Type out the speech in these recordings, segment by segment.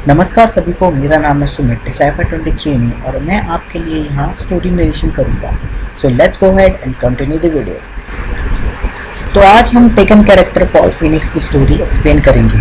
नमस्कार सभी को, मेरा नाम है सुमित डिसाइफर 23 में और मैं आपके लिए यहाँ स्टोरी नरेशन करूँगा। So let's go ahead and continue the video. तो आज हम टेकन कैरेक्टर पॉल फिनिक्स की स्टोरी एक्सप्लेन करेंगे।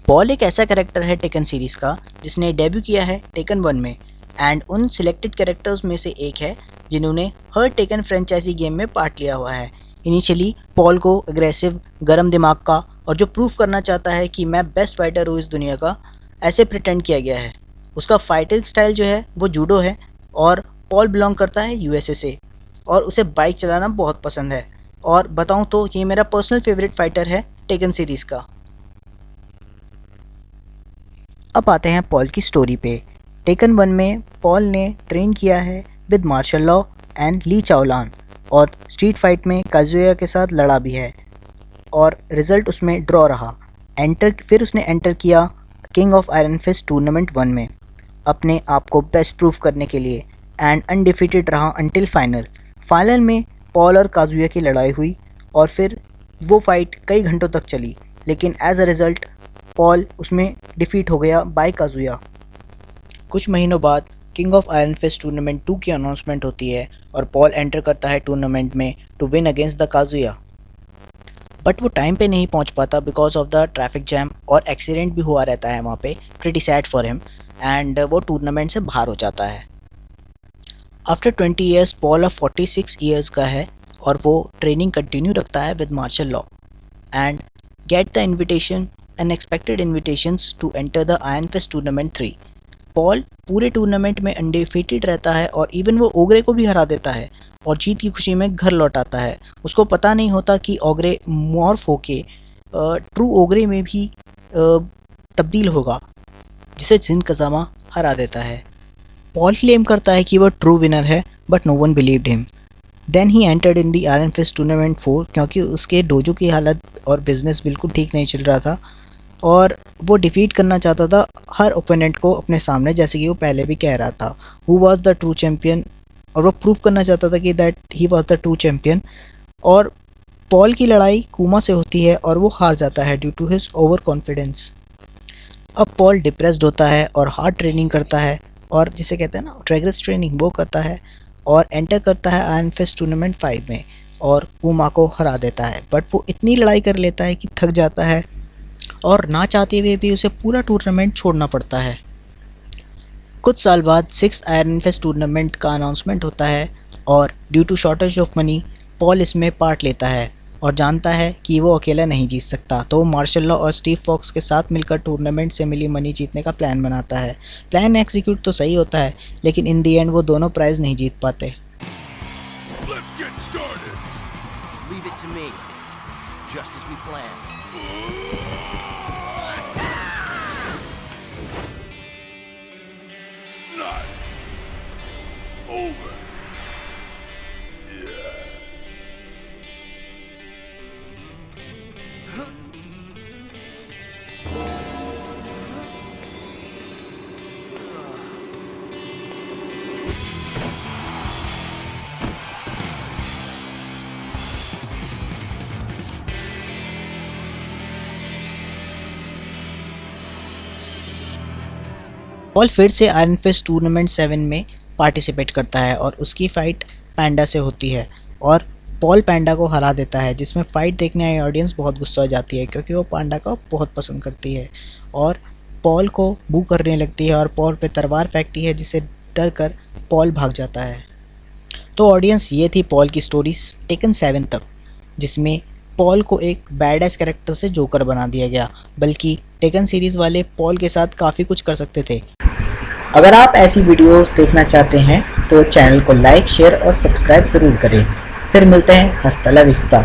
पॉल एक ऐसा कैरेक्टर है टेकन सीरीज़ का जिसने डेब्यू किया है टेकन 1 में एंड उन सिलेक्टेड कैरेक्टर्स में से एक है जिन्होंने हर टेकन फ्रेंचाइजी गेम में पार्ट लिया हुआ है। इनिशियली पॉल को अग्रेसिव, गर्म दिमाग का और जो प्रूव करना चाहता है कि मैं बेस्ट फाइटर हूँ इस दुनिया का, ऐसे प्रिटेंड किया गया है। उसका फाइटिंग स्टाइल जो है वो जूडो है और पॉल बिलोंग करता है यूएसए से और उसे बाइक चलाना बहुत पसंद है। और बताऊँ तो ये मेरा पर्सनल फेवरेट फाइटर है टेकन सीरीज़ का। अब आते हैं पॉल की स्टोरी पे। टेकन 1 में पॉल ने ट्रेन किया है विद मार्शल लॉ एंड ली चाओलान और स्ट्रीट फाइट में काजुया के साथ लड़ा भी है और रिज़ल्ट उसमें ड्रॉ रहा। फिर उसने एंटर किया King of Iron Fist Tournament 1 में अपने आप को बेस्ट प्रूव करने के लिए एंड अनडिफीटेड रहा अंटिल फाइनल में पॉल और काजुया की लड़ाई हुई और फिर वो फाइट कई घंटों तक चली, लेकिन एज अ रिज़ल्ट पॉल उसमें डिफीट हो गया बाय काजुया। कुछ महीनों बाद King of Iron Fist Tournament 2 की अनाउंसमेंट होती है और पॉल एंटर करता है टूर्नामेंट में to win against the Kazuya. But वो टाइम पे नहीं पहुंच पाता because of the traffic jam और एक्सीडेंट भी हुआ रहता है वहाँ पे, pretty sad for him, and वो टूर्नामेंट से बाहर हो जाता है। आफ्टर 20 ईयर्स पॉल अब 46 ईयर्स का है और वो ट्रेनिंग कंटिन्यू रखता है with martial law and get the invitation unexpected invitations to enter the Iron Fist Tournament 3। Paul पूरे टूर्नामेंट में अनडिफीटेड रहता है और इवन वो ओग्रे को भी हरा देता है और जीत की खुशी में घर लौट आता है। उसको पता नहीं होता कि ओग्रे मॉर्फ होके ट्रू ओग्रे में भी तब्दील होगा, जिसे जिन कज़ामा हरा देता है। पॉल क्लेम करता है कि वो ट्रू विनर है but no one believed him. Then he entered in the Iron Fist Tournament 4 क्योंकि उसके डोजो की हालत और बिजनेस बिल्कुल ठीक नहीं चल रहा था और वो डिफीट करना चाहता था हर ओपोनेंट को अपने सामने, जैसे कि वो पहले भी कह रहा था who was the true champion, और वो प्रूव करना चाहता था कि that he was the true champion. और पॉल की लड़ाई कुमा से होती है और वो हार जाता है due to his over confidence. अब पॉल डिप्रेस्ड होता है और हार्ड ट्रेनिंग करता है और जिसे कहते हैं ना ट्रैगरस ट्रेनिंग, वो करता है और एंटर करता है आयरन फिस्ट टूर्नामेंट 5 में और कुमा को हरा देता है। बट वो इतनी लड़ाई कर लेता है कि थक जाता है और ना चाहते हुए भी उसे पूरा टूर्नामेंट छोड़ना पड़ता है। कुछ साल बाद 6th आयरन फिस्ट टूर्नामेंट का अनाउंसमेंट होता है और due to shortage of money Paul इसमें पार्ट लेता है और जानता है कि वो अकेला नहीं जीत सकता, तो मार्शल लॉ और स्टीव फॉक्स के साथ मिलकर टूर्नामेंट से मिली मनी जीतने का प्लान बनाता है। प्लान एग्जीक्यूट तो सही होता है लेकिन इन दी एंड वो दोनों प्राइज नहीं जीत पाते। Leave it to me, just as we planned. Not over. Paul फिर से आयरन फिस्ट टूर्नामेंट 7 में पार्टिसिपेट करता है और उसकी फ़ाइट पैंडा से होती है और पॉल पैंडा को हरा देता है, जिसमें फ़ाइट देखने आई ऑडियंस बहुत गुस्सा हो जाती है क्योंकि वो पैंडा को बहुत पसंद करती है और पॉल को बू करने लगती है और पॉल पे तलवार फेंकती है, जिसे डर कर पॉल भाग जाता है। तो ऑडियंस, ये थी पॉल की स्टोरी टेकन 7 तक, जिसमें पॉल को एक बैडएस कैरेक्टर से जोकर बना दिया गया, बल्कि टेकन सीरीज़ वाले पॉल के साथ काफ़ी कुछ कर सकते थे। अगर आप ऐसी वीडियोस देखना चाहते हैं तो चैनल को लाइक, शेयर और सब्सक्राइब ज़रूर करें। फिर मिलते हैं, हस्ता ला विस्ता।